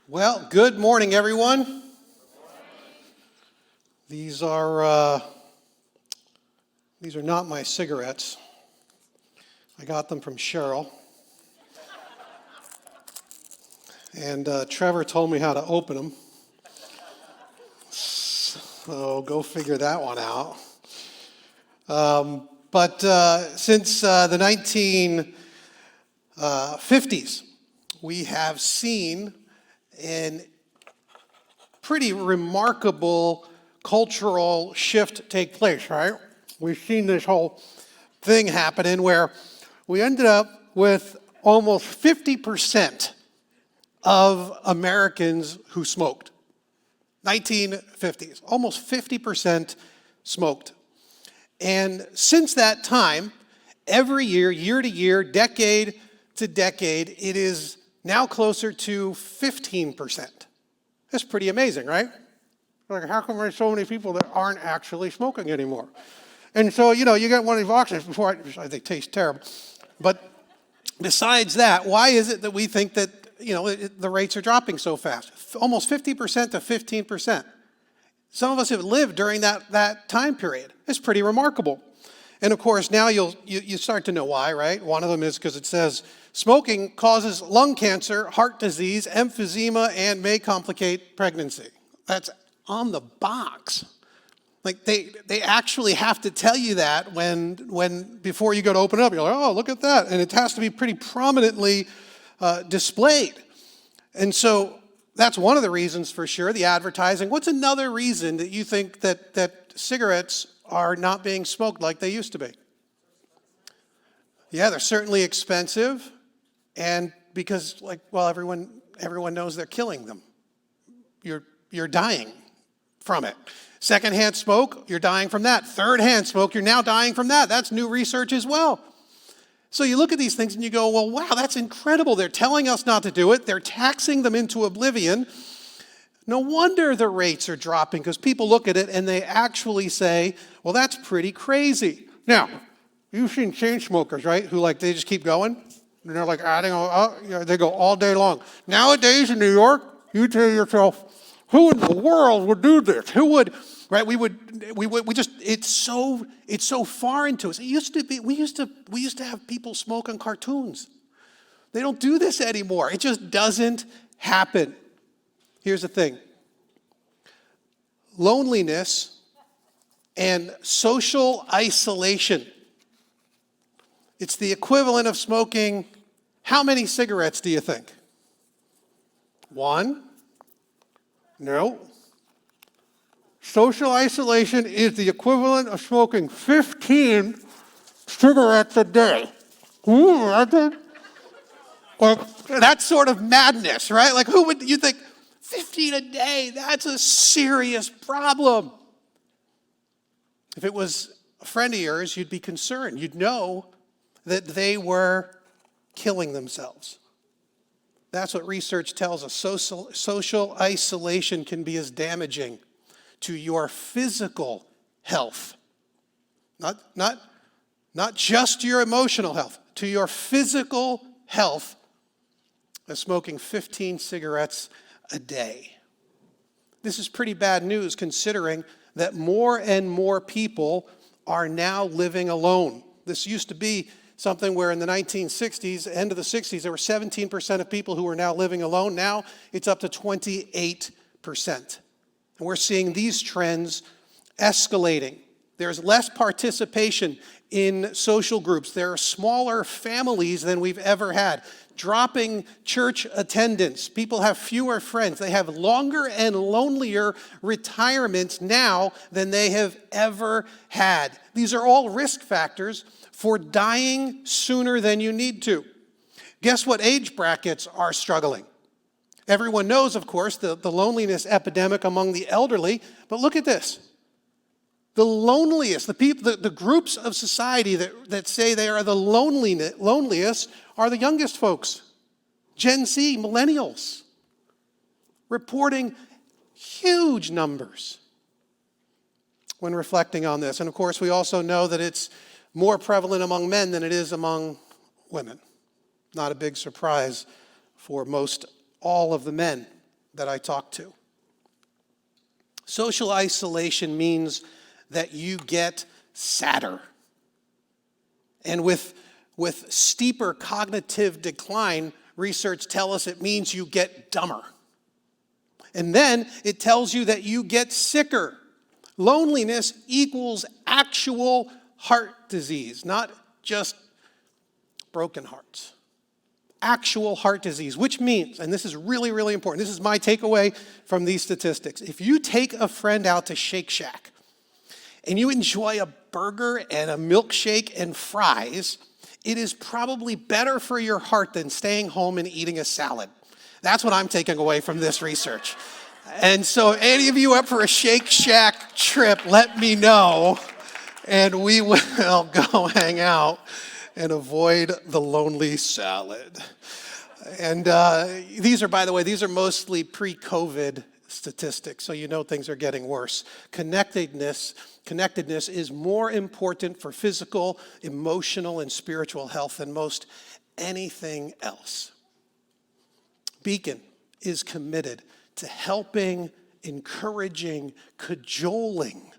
Well, good morning, everyone. These are not my cigarettes. I got them from Cheryl. And Trevor told me how to open them. So go figure that one out. But since the 1950s, we have seen an pretty remarkable cultural shift take place, right? We've seen this whole thing happening where we ended up with almost 50% of Americans who smoked. 1950s, almost 50% smoked. And since that time, every year, year to year, decade to decade, it is now closer to 15%. That's pretty amazing, right? Like, how come there's so many people that aren't actually smoking anymore? And so, you get one of these boxes before they taste terrible. But besides that, why is it that we think that, the rates are dropping so fast? Almost 50% to 15%. Some of us have lived during that time period. It's pretty remarkable. And of course, now you start to know why, right? One of them is because it says smoking causes lung cancer, heart disease, emphysema, and may complicate pregnancy. That's on the box. Like they actually have to tell you that when before you go to open it up, you're like, oh, look at that. And it has to be pretty prominently displayed. And so that's one of the reasons for sure, the advertising. What's another reason that you think that cigarettes are not being smoked like they used to be? Yeah, they're certainly expensive, and because everyone knows they're killing them. You're dying from it. Secondhand smoke, you're dying from that. Third-hand smoke, you're now dying from that. That's new research as well. So you look at these things and you go, well, wow, that's incredible. They're telling us not to do it. They're taxing them into oblivion. No wonder the rates are dropping, because people look at it and they actually say, well, that's pretty crazy. Now, you've seen chain smokers, right, who they just keep going. And they're adding, they go all day long. Nowadays in New York, you tell yourself, who in the world would do this? Who would, right? We just, it's so foreign to us. It used to be, we used to have people smoke on cartoons. They don't do this anymore. It just doesn't happen. Here's the thing. Loneliness and social isolation. It's the equivalent of smoking how many cigarettes do you think? One? No. Social isolation is the equivalent of smoking 15 cigarettes a day. That's sort of madness, right? Who would you think? 15 a day, that's a serious problem. If it was a friend of yours, you'd be concerned. You'd know that they were killing themselves. That's what research tells us. Social isolation can be as damaging to your physical health. Not just your emotional health, to your physical health as smoking 15 cigarettes a day. This is pretty bad news, considering that more and more people are now living alone. This used to be something where in the 1960s, end of the 60s, there were 17% of people who were now living alone. Now it's up to 28%. And we're seeing these trends escalating. There's less participation in social groups. There are smaller families than we've ever had. Dropping church attendance. People have fewer friends. They have longer and lonelier retirements now than they have ever had. These are all risk factors for dying sooner than you need to. Guess what age brackets are struggling? Everyone knows, of course, the loneliness epidemic among the elderly, but look at this. The loneliest, the groups of society that say they are the loneliest are the youngest folks. Gen Z, millennials, reporting huge numbers when reflecting on this. And of course, we also know that it's more prevalent among men than it is among women. Not a big surprise for most all of the men. that I talk to. Social isolation means that you get sadder. And with steeper cognitive decline, research tells us it means you get dumber. And then it tells you that you get sicker. Loneliness equals actual heart disease, not just broken hearts. Actual heart disease, which means, and this is really, really important, this is my takeaway from these statistics. If you take a friend out to Shake Shack and you enjoy a burger and a milkshake and fries, it is probably better for your heart than staying home and eating a salad. That's what I'm taking away from this research. And so any of you up for a Shake Shack trip, let me know, and we will go hang out and avoid the lonely salad. And these are, by the way, these are mostly pre-COVID statistics, so you know things are getting worse. Connectedness is more important for physical, emotional, and spiritual health than most anything else. Beacon is committed to helping, encouraging, cajoling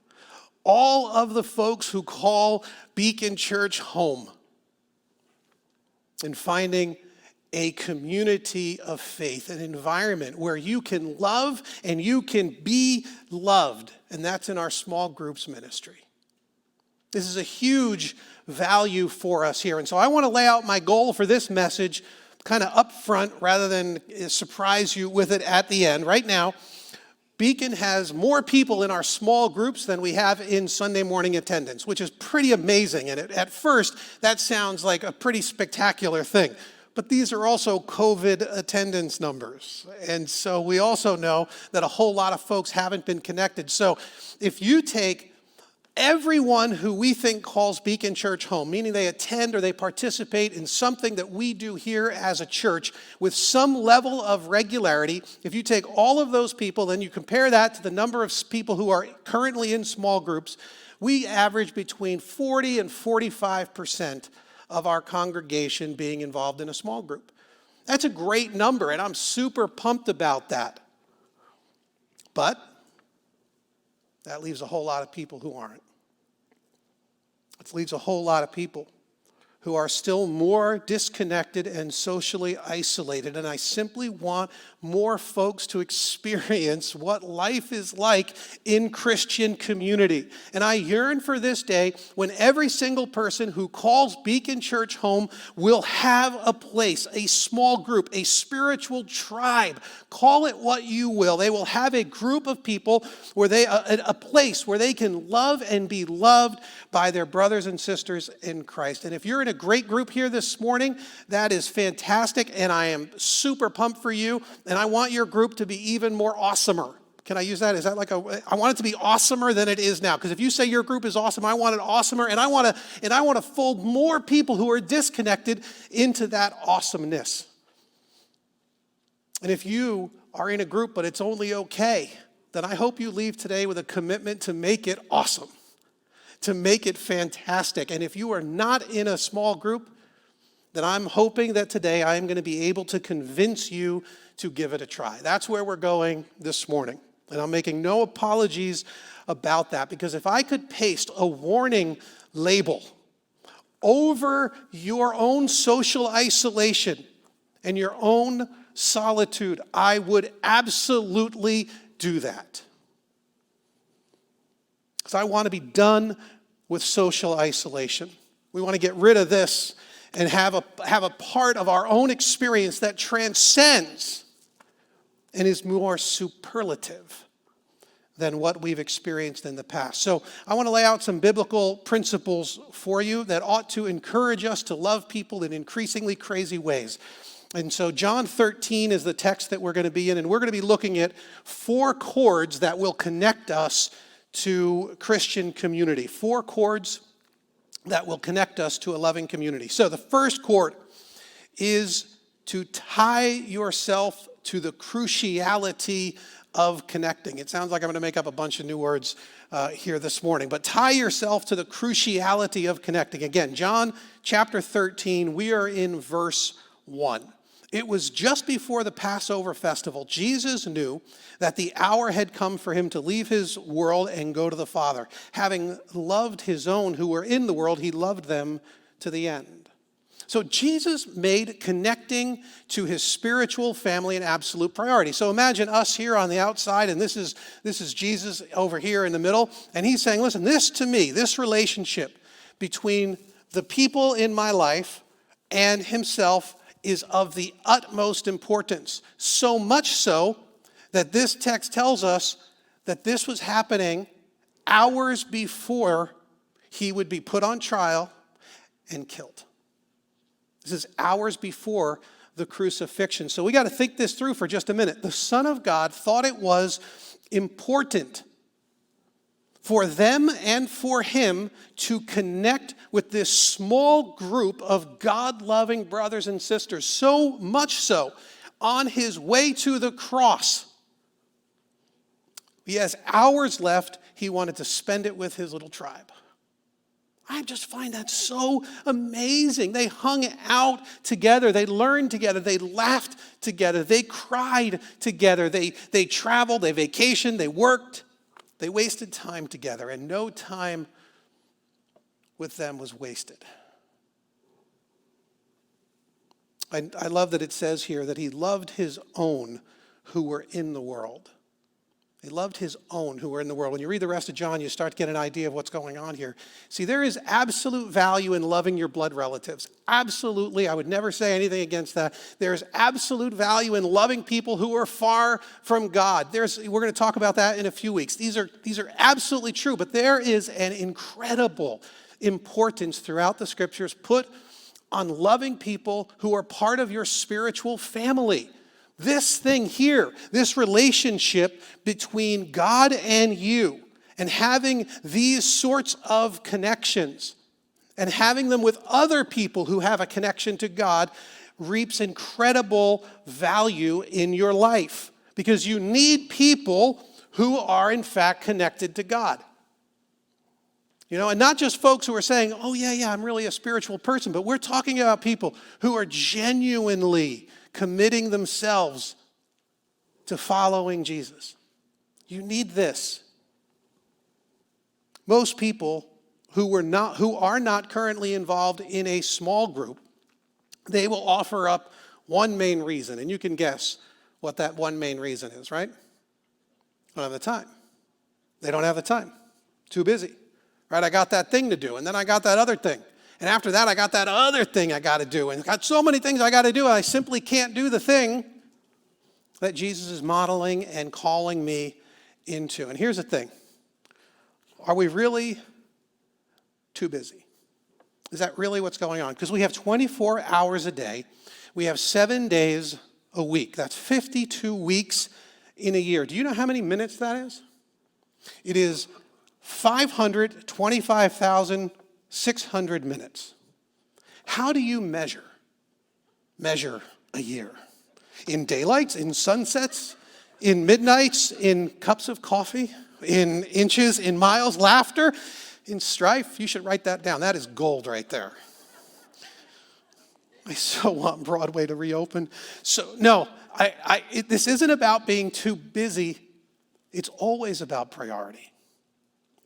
all of the folks who call Beacon Church home and finding a community of faith, an environment where you can love and you can be loved. And that's in our small groups ministry. This is a huge value for us here. And so I want to lay out my goal for this message kind of up front rather than surprise you with it at the end. Right now, Beacon has more people in our small groups than we have in Sunday morning attendance, which is pretty amazing. And at first, that sounds like a pretty spectacular thing. But these are also COVID attendance numbers. And so we also know that a whole lot of folks haven't been connected. So if you take everyone who we think calls Beacon Church home, meaning they attend or they participate in something that we do here as a church with some level of regularity, if you take all of those people, then you compare that to the number of people who are currently in small groups, we average between 40 and 45% of our congregation being involved in a small group. That's a great number, and I'm super pumped about that. But that leaves a whole lot of people who aren't. It leaves a whole lot of people who are still more disconnected and socially isolated. And I simply want more folks to experience what life is like in Christian community. And I yearn for this day when every single person who calls Beacon Church home will have a place, a small group, a spiritual tribe. Call it what you will. They will have a group of people where a place where they can love and be loved by their brothers and sisters in Christ. And if you're in a great group here this morning, that is fantastic, and I am super pumped for you, and I want your group to be even more awesomer. Can I use that? Is that like I want it to be awesomer than it is now, because if you say your group is awesome, I want it awesomer, and I want to fold more people who are disconnected into that awesomeness. And if you are in a group but it's only okay, then I hope you leave today with a commitment to make it awesome, to make it fantastic. And if you are not in a small group, then I'm hoping that today I am going to be able to convince you to give it a try. That's where we're going this morning. And I'm making no apologies about that, because if I could paste a warning label over your own social isolation and your own solitude, I would absolutely do that. Because I want to be done with social isolation. We want to get rid of this and have a part of our own experience that transcends and is more superlative than what we've experienced in the past. So I want to lay out some biblical principles for you that ought to encourage us to love people in increasingly crazy ways. And so John 13 is the text that we're going to be in, and we're going to be looking at 4 chords that will connect us to Christian community. 4 chords that will connect us to a loving community. So the first chord is to tie yourself to the cruciality of connecting. It sounds like I'm going to make up a bunch of new words here this morning, but tie yourself to the cruciality of connecting. Again, John chapter 13, we are in verse 1. It was just before the Passover festival. Jesus knew that the hour had come for him to leave his world and go to the Father. Having loved his own who were in the world, he loved them to the end. So Jesus made connecting to his spiritual family an absolute priority. So imagine us here on the outside, and this is Jesus over here in the middle, and he's saying, listen, this to me, this relationship between the people in my life and himself is of the utmost importance. So much so that this text tells us that this was happening hours before he would be put on trial and killed. This is hours before the crucifixion. So we got to think this through for just a minute. The Son of God thought it was important for them and for him to connect with this small group of God-loving brothers and sisters. So much so, on his way to the cross, he has hours left. He wanted to spend it with his little tribe. I just find that so amazing. They hung out together. They learned together. They laughed together. They cried together. They traveled. They vacationed. They worked. They wasted time together, and no time with them was wasted. I love that it says here that he loved his own who were in the world. He loved his own who were in the world. When you read the rest of John, you start to get an idea of what's going on here. See, there is absolute value in loving your blood relatives. Absolutely. I would never say anything against that. There's absolute value in loving people who are far from God. We're going to talk about that in a few weeks. These are absolutely true, but there is an incredible importance throughout the scriptures put on loving people who are part of your spiritual family. This thing here, this relationship between God and you, and having these sorts of connections, and having them with other people who have a connection to God, reaps incredible value in your life. Because you need people who are in fact connected to God. You know, and not just folks who are saying, oh yeah, I'm really a spiritual person, but we're talking about people who are genuinely committing themselves to following Jesus. You need this. Most people who are not currently involved in a small group, they will offer up one main reason, and you can guess what that one main reason is, right? Don't have the time. They don't have the time. Too busy. Right? I got that thing to do, and then I got that other thing. And after that, I got that other thing I got to do. And I got so many things I got to do, and I simply can't do the thing that Jesus is modeling and calling me into. And here's the thing. Are we really too busy? Is that really what's going on? Because we have 24 hours a day. We have 7 days a week. That's 52 weeks in a year. Do you know how many minutes that is? It is 525,600 minutes. How do you measure a year? In daylights, in sunsets, in midnights, in cups of coffee, in inches, in miles, laughter, in strife? You should write that down. That is gold right there. I so want Broadway to reopen. So no, this isn't about being too busy. It's always about priority.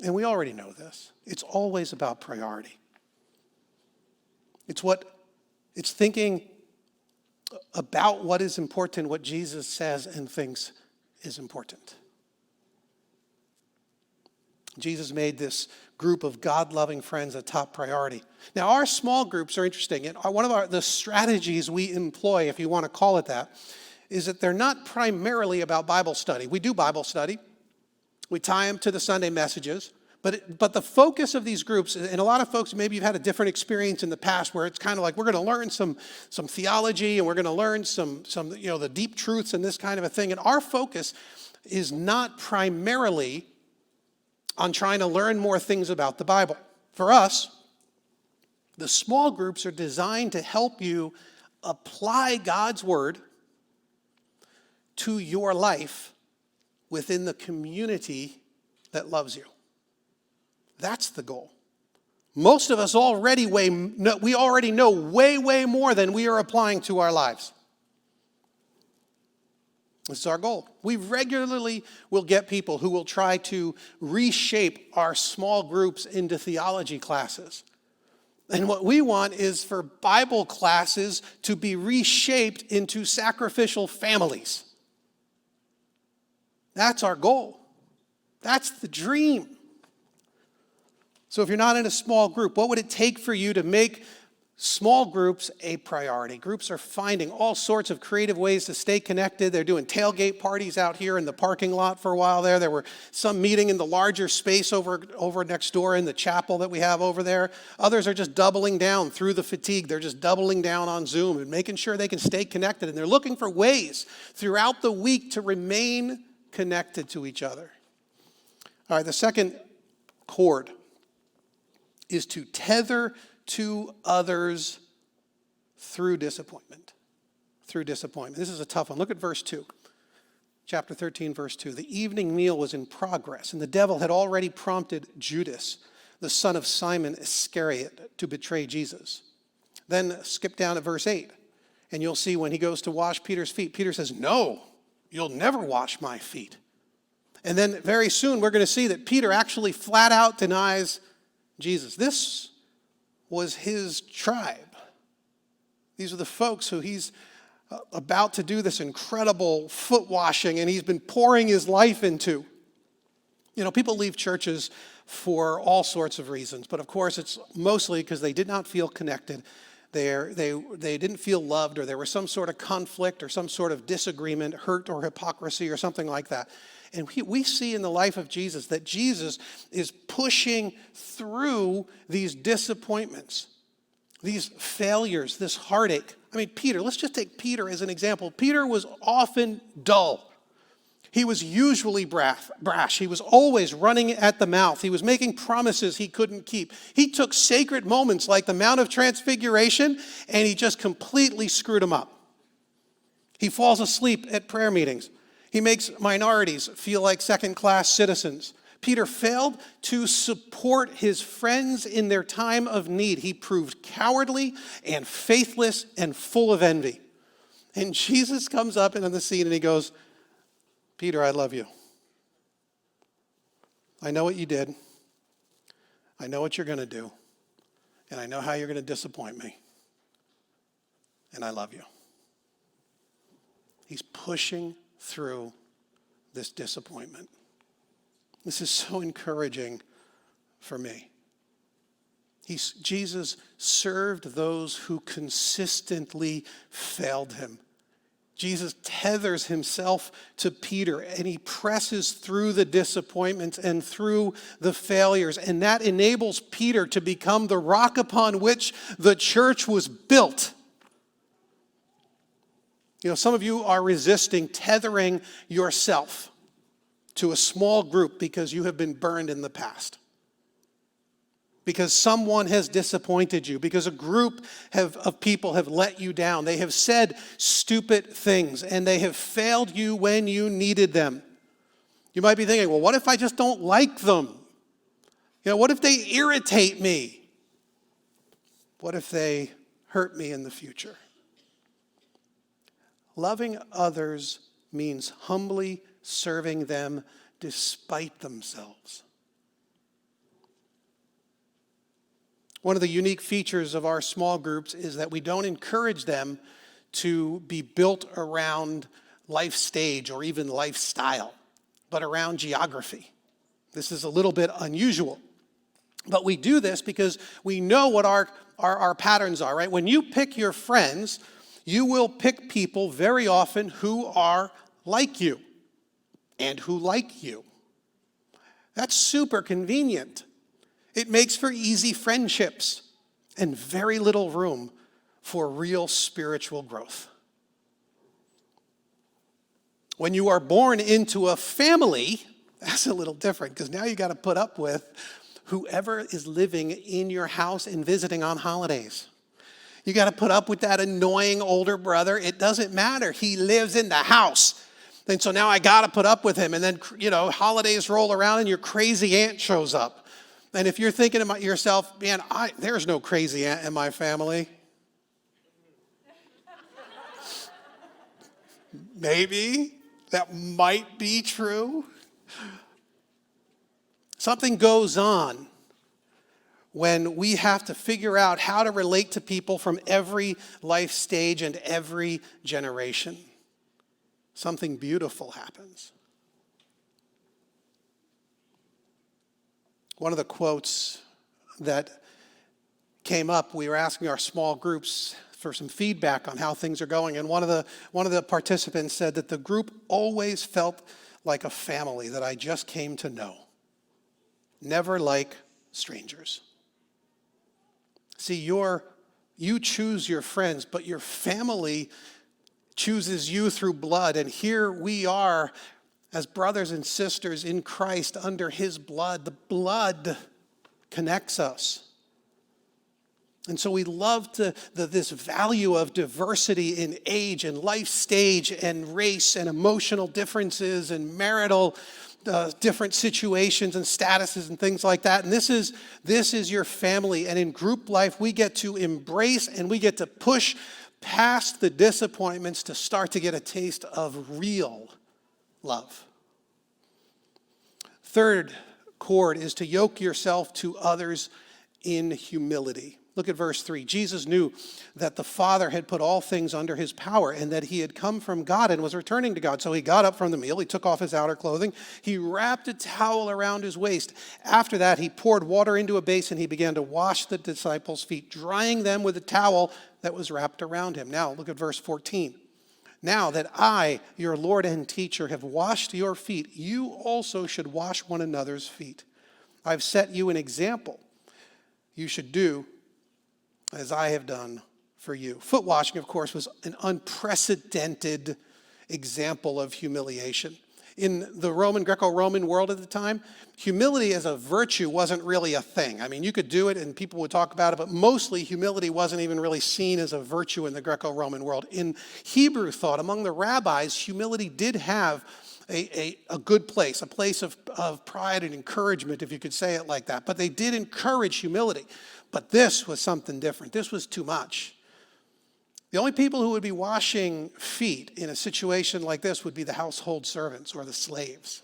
And we already know this. It's always about priority. It's thinking about what is important, what Jesus says and thinks is important. Jesus made this group of God-loving friends a top priority. Now, our small groups are interesting. And one of the strategies we employ, if you want to call it that, is that they're not primarily about Bible study. We do Bible study. We tie them to the Sunday messages. But the focus of these groups, and a lot of folks, maybe you've had a different experience in the past where it's kind of like we're going to learn some theology and we're going to learn some the deep truths and this kind of a thing. And our focus is not primarily on trying to learn more things about the Bible. For us, the small groups are designed to help you apply God's word to your life within the community that loves you. That's the goal. Most of us we already know way more than we are applying to our lives. This is our goal. We regularly will get people who will try to reshape our small groups into theology classes. And what we want is for Bible classes to be reshaped into sacrificial families. That's our goal. That's the dream. So if you're not in a small group, what would it take for you to make small groups a priority? Groups are finding all sorts of creative ways to stay connected. They're doing tailgate parties out here in the parking lot for a while there. There were some meeting in the larger space over next door in the chapel that we have over there. Others are just doubling down through the fatigue. They're just doubling down on Zoom and making sure they can stay connected. And they're looking for ways throughout the week to remain connected to each other. All right, the second chord is to tether to others through disappointment. Through disappointment. This is a tough one. Look at verse 2. Chapter 13, verse 2. The evening meal was in progress, and the devil had already prompted Judas, the son of Simon Iscariot, to betray Jesus. Then skip down to verse 8, and you'll see when he goes to wash Peter's feet, Peter says, "No, you'll never wash my feet." And then very soon we're going to see that Peter actually flat out denies Jesus. This was his tribe. These are the folks who he's about to do this incredible foot washing and he's been pouring his life into. You know, people leave churches for all sorts of reasons, but of course it's mostly because they did not feel connected. They didn't feel loved, or there was some sort of conflict or some sort of disagreement, hurt or hypocrisy or something like that. And we see in the life of Jesus that Jesus is pushing through these disappointments, these failures, this heartache. I mean, Peter, let's just take Peter as an example. Peter was often dull. He was usually brash. He was always running at the mouth. He was making promises he couldn't keep. He took sacred moments like the Mount of Transfiguration, and he just completely screwed them up. He falls asleep at prayer meetings. He makes minorities feel like second-class citizens. Peter failed to support his friends in their time of need. He proved cowardly and faithless and full of envy. And Jesus comes up into the scene and he goes, "Peter, I love you. I know what you did. I know what you're going to do. And I know how you're going to disappoint me. And I love you." He's pushing through this disappointment. This is so encouraging for me. Jesus served those who consistently failed him. Jesus tethers himself to Peter and he presses through the disappointments and through the failures. And that enables Peter to become the rock upon which the church was built. You know, some of you are resisting tethering yourself to a small group because you have been burned in the past. Because someone has disappointed you. Because a group of people have let you down. They have said stupid things and they have failed you when you needed them. You might be thinking, well, what if I just don't like them? You know, what if they irritate me? What if they hurt me in the future? Loving others means humbly serving them despite themselves. One of the unique features of our small groups is that we don't encourage them to be built around life stage or even lifestyle, but around geography. This is a little bit unusual. But we do this because we know what our patterns are, right? When you pick your friends, you will pick people very often who are like you and who like you. That's super convenient. It makes for easy friendships and very little room for real spiritual growth. When you are born into a family, that's a little different because now you got to put up with whoever is living in your house and visiting on holidays. You got to put up with that annoying older brother. It doesn't matter. He lives in the house. And so now I got to put up with him. And then, holidays roll around and your crazy aunt shows up. And if you're thinking about yourself, man, there's no crazy aunt in my family. Maybe. that might be true. Something goes on when we have to figure out how to relate to people from every life stage and every generation. Something beautiful happens. One of the quotes that came up, we were asking our small groups for some feedback on how things are going, and one of the participants said that the group always felt like a family that I just came to know, never like strangers. See, you choose your friends, but your family chooses you through blood, and here we are as brothers and sisters in Christ under his blood. The blood connects us. And so we love this value of diversity in age and life stage and race and emotional differences and marital different situations and statuses and things like that. And this is your family. And in group life, we get to embrace and we get to push past the disappointments to start to get a taste of real love. Third chord is to yoke yourself to others in humility. Look at verse 3. Jesus knew that the Father had put all things under his power and that he had come from God and was returning to God. So he got up from the meal, he took off his outer clothing, he wrapped a towel around his waist. After that, he poured water into a basin, he began to wash the disciples' feet, drying them with a towel that was wrapped around him. Now, look at verse 14. Now that I, your Lord and teacher, have washed your feet, you also should wash one another's feet. I've set you an example. You should do as I have done for you. Foot washing, of course, was an unprecedented example of humiliation. In the Greco-Roman world at the time, humility as a virtue wasn't really a thing. I mean, you could do it and people would talk about it, but mostly humility wasn't even really seen as a virtue in the Greco-Roman world. In Hebrew thought, among the rabbis, humility did have a good place, a place of pride and encouragement, if you could say it like that. But they did encourage humility. But this was something different. This was too much. The only people who would be washing feet in a situation like this would be the household servants or the slaves.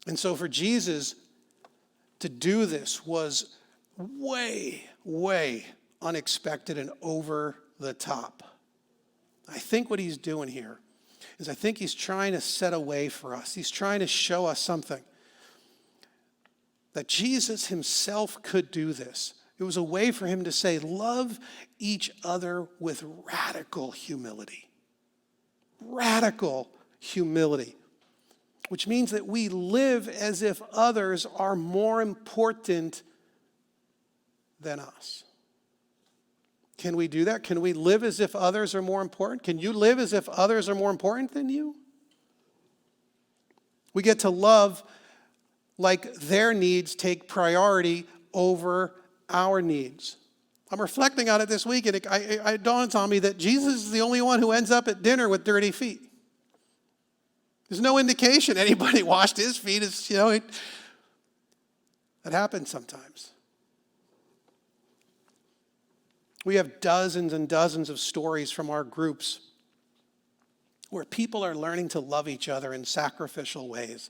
And so for Jesus to do this was way, way unexpected and over the top. I think what he's doing here is I think he's trying to set a way for us. He's trying to show us something. That Jesus himself could do this. It was a way for him to say, love each other with radical humility. Radical humility. Which means that we live as if others are more important than us. Can we do that? Can we live as if others are more important? Can you live as if others are more important than you? We get to love like their needs take priority over our needs. I'm reflecting on it this week, and it dawns on me that Jesus is the only one who ends up at dinner with dirty feet. There's no indication anybody washed his feet. It happens sometimes. We have dozens and dozens of stories from our groups where people are learning to love each other in sacrificial ways.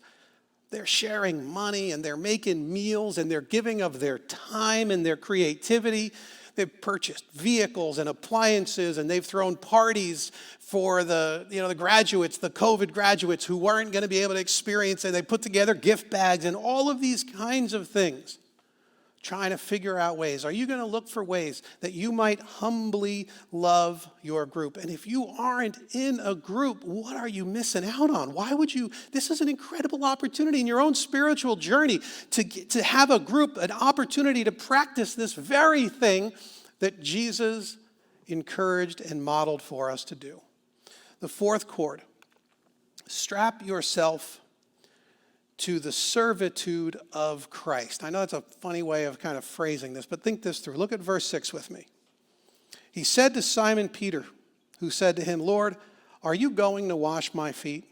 They're sharing money and they're making meals and they're giving of their time and their creativity. They've purchased vehicles and appliances and they've thrown parties for the graduates, the COVID graduates who weren't going to be able to experience it. They put together gift bags and all of these kinds of things. Trying to figure out ways. Are you going to look for ways that you might humbly love your group? And if you aren't in a group, what are you missing out on? Why would you? This is an incredible opportunity in your own spiritual journey to have a group, an opportunity to practice this very thing that Jesus encouraged and modeled for us to do. The fourth chord, strap yourself to the servitude of Christ. I know that's a funny way of kind of phrasing this, but think this through. Look at verse 6 with me. He said to Simon Peter, who said to him, Lord, are you going to wash my feet?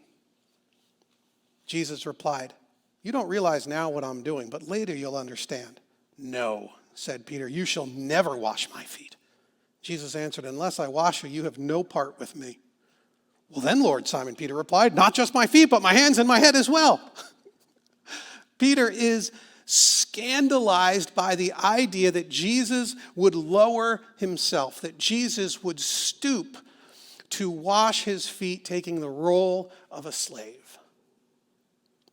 Jesus replied, you don't realize now what I'm doing, but later you'll understand. No, said Peter, you shall never wash my feet. Jesus answered, unless I wash you, you have no part with me. Well then, Lord, Simon Peter replied, not just my feet, but my hands and my head as well. Peter is scandalized by the idea that Jesus would lower himself, that Jesus would stoop to wash his feet, taking the role of a slave.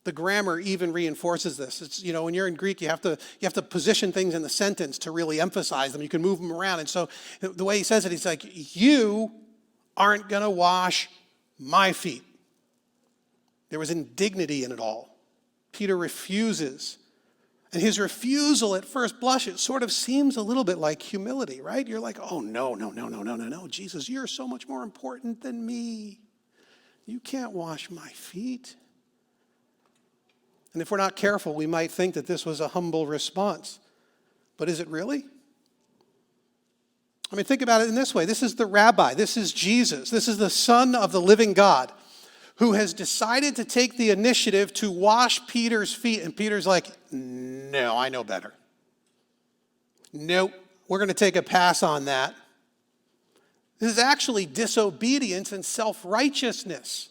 The grammar even reinforces this. It's, when you're in Greek, you have to position things in the sentence to really emphasize them. You can move them around. And so the way he says it, he's like, you aren't going to wash my feet. There was indignity in it all. Peter refuses. And his refusal at first blush, it sort of seems a little bit like humility, right? You're like, oh, no, Jesus, you're so much more important than me. You can't wash my feet. And if we're not careful, we might think that this was a humble response. But is it really? I mean, think about it in this way. This is the rabbi. This is Jesus. This is the Son of the living God who has decided to take the initiative to wash Peter's feet. And Peter's like, no, I know better. Nope, we're going to take a pass on that. This is actually disobedience and self-righteousness.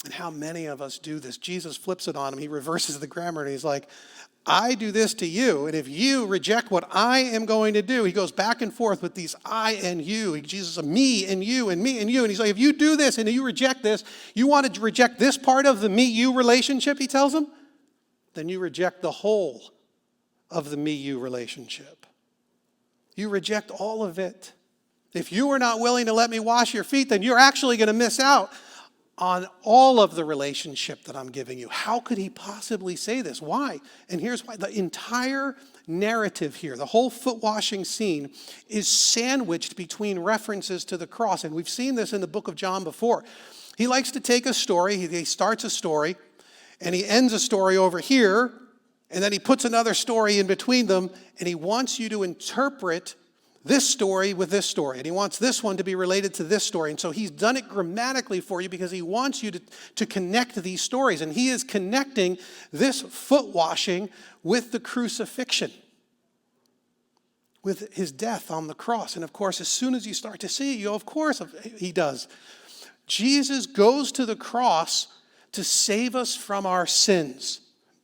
And how many of us do this? Jesus flips it on him. He reverses the grammar and he's like, I do this to you, and if you reject what I am going to do, he goes back and forth with these I and you. Jesus, me and you and me and you. And he's like, if you do this and you reject this, you want to reject this part of the me-you relationship, he tells him, then you reject the whole of the me-you relationship. You reject all of it. If you are not willing to let me wash your feet, then you're actually going to miss out on all of the relationship that I'm giving you. How could he possibly say this? Why? And here's why. The entire narrative here, the whole foot washing scene, is sandwiched between references to the cross. And we've seen this in the book of John before. He likes to take a story, he starts a story, and he ends a story over here, and then he puts another story in between them, and he wants you to interpret this story with this story. And he wants this one to be related to this story. And so he's done it grammatically for you because he wants you to connect these stories. And he is connecting this foot washing with the crucifixion, with his death on the cross. And of course, as soon as you start to see it, you go, of course he does. Jesus goes to the cross to save us from our sins.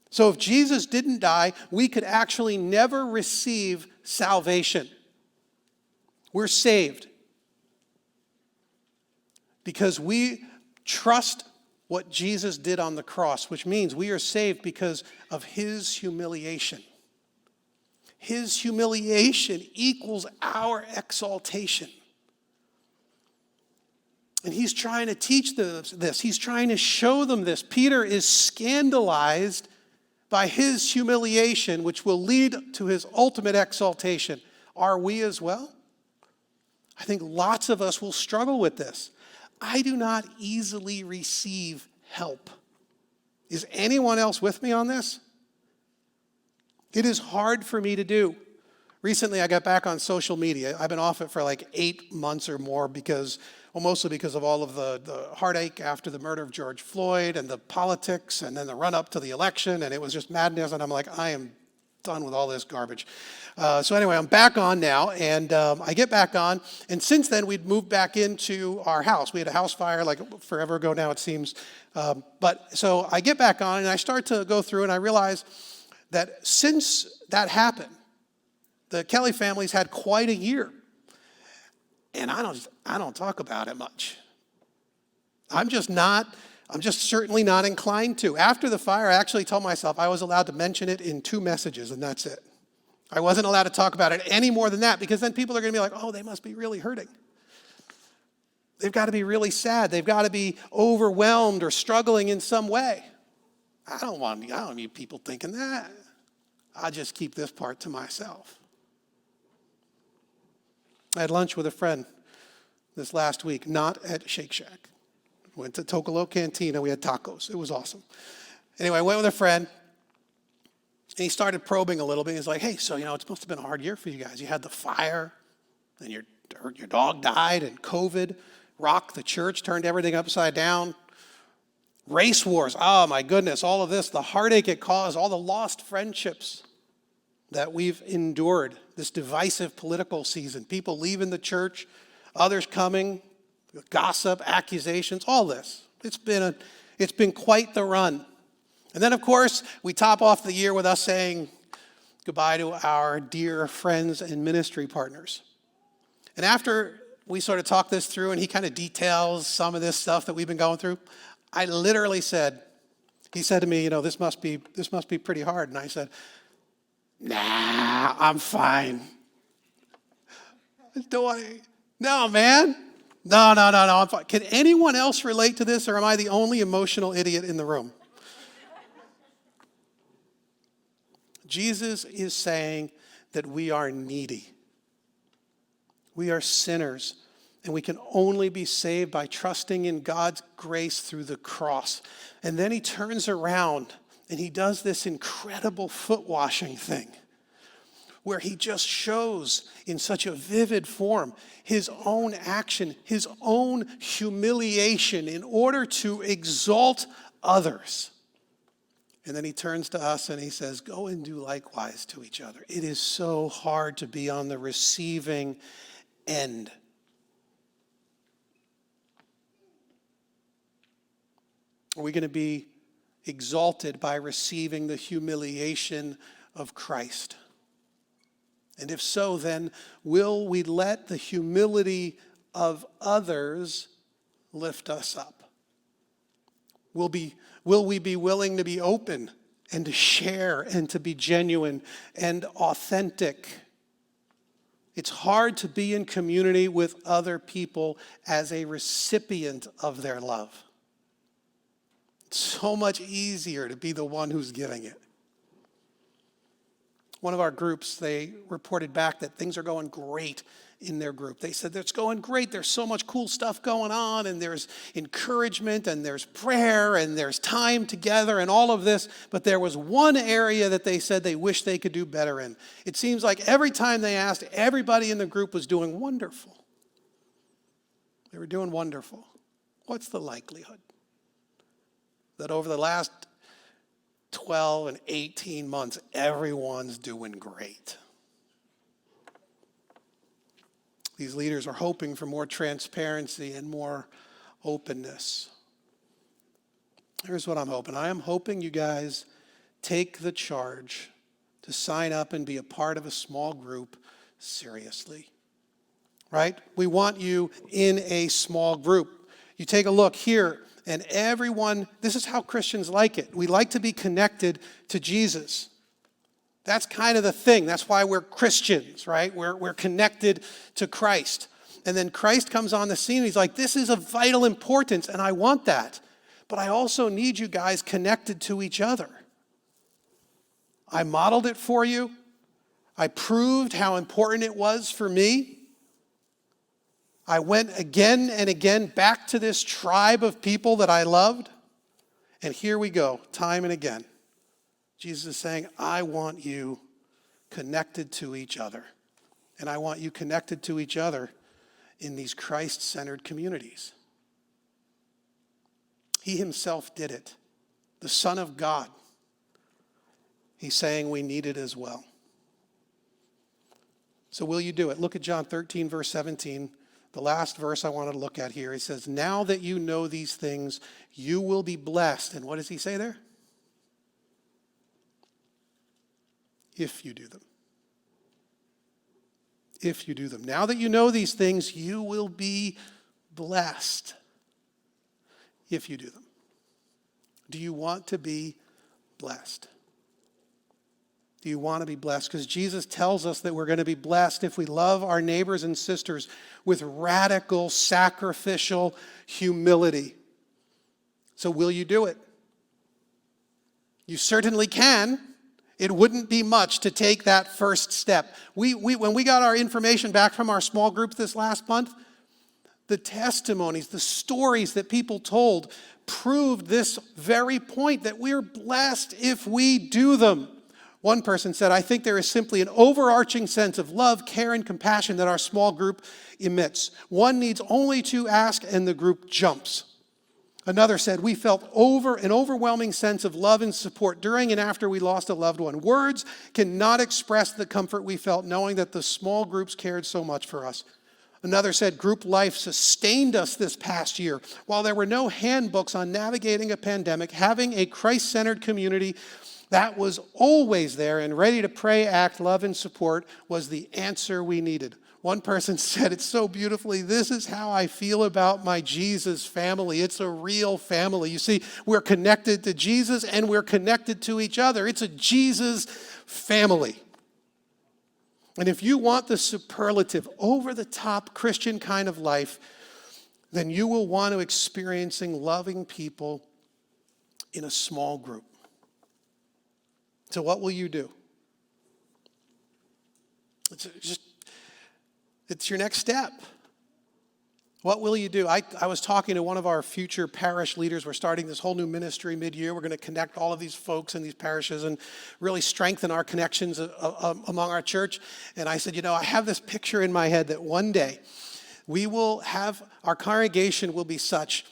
So if Jesus didn't die, we could actually never receive salvation. We're saved because we trust what Jesus did on the cross, which means we are saved because of his humiliation. His humiliation equals our exaltation. And he's trying to teach them this. He's trying to show them this. Peter is scandalized by his humiliation, which will lead to his ultimate exaltation. Are we as well? I think lots of us will struggle with this. I do not easily receive help. Is anyone else with me on this? It is hard for me to do. Recently, I got back on social media. I've been off it for like 8 months or more mostly because of all of the heartache after the murder of George Floyd and the politics and then the run-up to the election, and it was just madness, and I'm like, I am done with all this garbage. So anyway, I'm back on now, and I get back on, and since then, we'd moved back into our house. We had a house fire like forever ago now, it seems. But so I get back on, and I start to go through, and I realize that since that happened, the Kelly family's had quite a year. And I don't talk about it much. I'm just certainly not inclined to. After the fire, I actually told myself I was allowed to mention it in 2 messages, and that's it. I wasn't allowed to talk about it any more than that, because then people are going to be like, oh, they must be really hurting. They've got to be really sad. They've got to be overwhelmed or struggling in some way. I don't need people thinking that. I'll just keep this part to myself. I had lunch with a friend this last week, not at Shake Shack. Went to Tocolo Cantina. We had tacos. It was awesome. Anyway, I went with a friend, and he started probing a little bit. He's like, hey, so, it must have been a hard year for you guys. You had the fire, and your dog died, and COVID rocked the church, turned everything upside down. Race wars, oh my goodness, all of this, the heartache it caused, all the lost friendships that we've endured, this divisive political season, people leaving the church, others coming, gossip, accusations, all this. It's been quite the run. And then, of course, we top off the year with us saying goodbye to our dear friends and ministry partners. And after we sort of talked this through and he kind of details some of this stuff that we've been going through, I literally said, he said to me, this must be pretty hard. And I said, nah, I'm fine. No, man. No, I'm fine. Can anyone else relate to this, or am I the only emotional idiot in the room? Jesus is saying that we are needy. We are sinners, and we can only be saved by trusting in God's grace through the cross. And then he turns around and he does this incredible foot washing thing where he just shows in such a vivid form his own action, his own humiliation in order to exalt others. And then he turns to us and he says, go and do likewise to each other. It is so hard to be on the receiving end. Are we going to be exalted by receiving the humiliation of Christ? And if so, then will we let the humility of others lift us up? Will we be willing to be open and to share and to be genuine and authentic? It's hard to be in community with other people as a recipient of their love. It's so much easier to be the one who's giving it. One of our groups, they reported back that things are going great in their group. They said it's going great. There's so much cool stuff going on, and there's encouragement, and there's prayer, and there's time together, and all of this. But there was one area that they said they wish they could do better in. It seems like every time they asked, everybody in the group was doing wonderful. They were doing wonderful. What's the likelihood that over the last 12 and 18 months, everyone's doing great? These leaders are hoping for more transparency and more openness. Here's what I'm hoping. I am hoping you guys take the charge to sign up and be a part of a small group seriously. Right? We want you in a small group. You take a look here, and everyone, this is how Christians like it. We like to be connected to Jesus. That's kind of the thing. That's why we're Christians, right? We're connected to Christ. And then Christ comes on the scene. And he's like, this is of vital importance, and I want that. But I also need you guys connected to each other. I modeled it for you. I proved how important it was for me. I went again and again back to this tribe of people that I loved. And here we go, time and again. Jesus is saying, I want you connected to each other. And I want you connected to each other in these Christ-centered communities. He himself did it. The Son of God. He's saying we need it as well. So will you do it? Look at John 13, verse 17. The last verse I wanted to look at here. He says, now that you know these things, you will be blessed. And what does he say there? If you do them. If you do them. Now that you know these things, you will be blessed. If you do them. Do you want to be blessed? Do you want to be blessed? Because Jesus tells us that we're going to be blessed if we love our neighbors and sisters with radical, sacrificial humility. So will you do it? You certainly can. It wouldn't be much to take that first step. When we got our information back from our small group this last month, the testimonies, the stories that people told proved this very point, that we're blessed if we do them. One person said, I think there is simply an overarching sense of love, care, and compassion that our small group emits. One needs only to ask and the group jumps. Another said, we felt an overwhelming sense of love and support during and after we lost a loved one. Words cannot express the comfort we felt knowing that the small groups cared so much for us. Another said, group life sustained us this past year. While there were no handbooks on navigating a pandemic, having a Christ-centered community that was always there and ready to pray, act, love, and support was the answer we needed. One person said it so beautifully, this is how I feel about my Jesus family. It's a real family. You see, we're connected to Jesus and we're connected to each other. It's a Jesus family. And if you want the superlative, over-the-top Christian kind of life, then you will want to experiencing loving people in a small group. So what will you do? It's your next step. What will you do? I was talking to one of our future parish leaders. We're starting this whole new ministry mid-year. We're going to connect all of these folks in these parishes and really strengthen our connections among our church. And I said, I have this picture in my head that one day we will have, our congregation will be such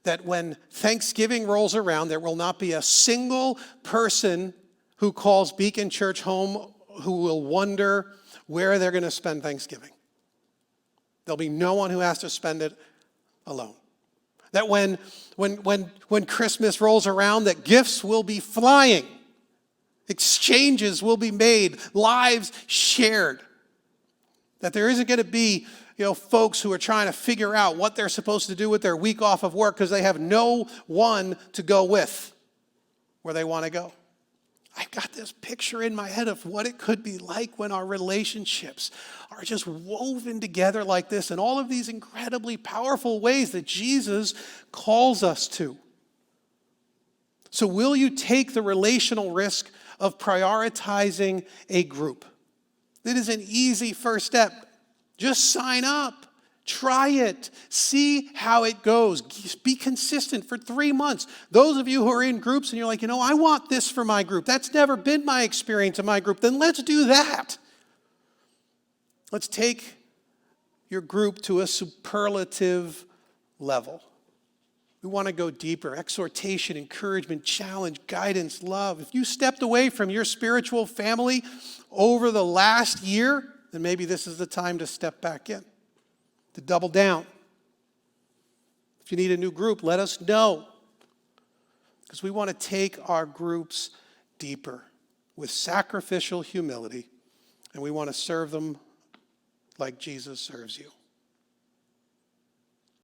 that when Thanksgiving rolls around, there will not be a single person who calls Beacon Church home who will wonder where they're going to spend Thanksgiving. There'll be no one who has to spend it alone. That when Christmas rolls around, that gifts will be flying. Exchanges will be made. Lives shared. That there isn't going to be, folks who are trying to figure out what they're supposed to do with their week off of work because they have no one to go with where they want to go. I've got this picture in my head of what it could be like when our relationships are just woven together like this in all of these incredibly powerful ways that Jesus calls us to. So will you take the relational risk of prioritizing a group? It is an easy first step. Just sign up. Try it. See how it goes. Be consistent for 3 months. Those of you who are in groups and you're like, I want this for my group. That's never been my experience in my group. Then let's do that. Let's take your group to a superlative level. We want to go deeper. Exhortation, encouragement, challenge, guidance, love. If you stepped away from your spiritual family over the last year, then maybe this is the time to step back in. To double down. If you need a new group, let us know. Because we want to take our groups deeper with sacrificial humility, and we want to serve them like Jesus serves you.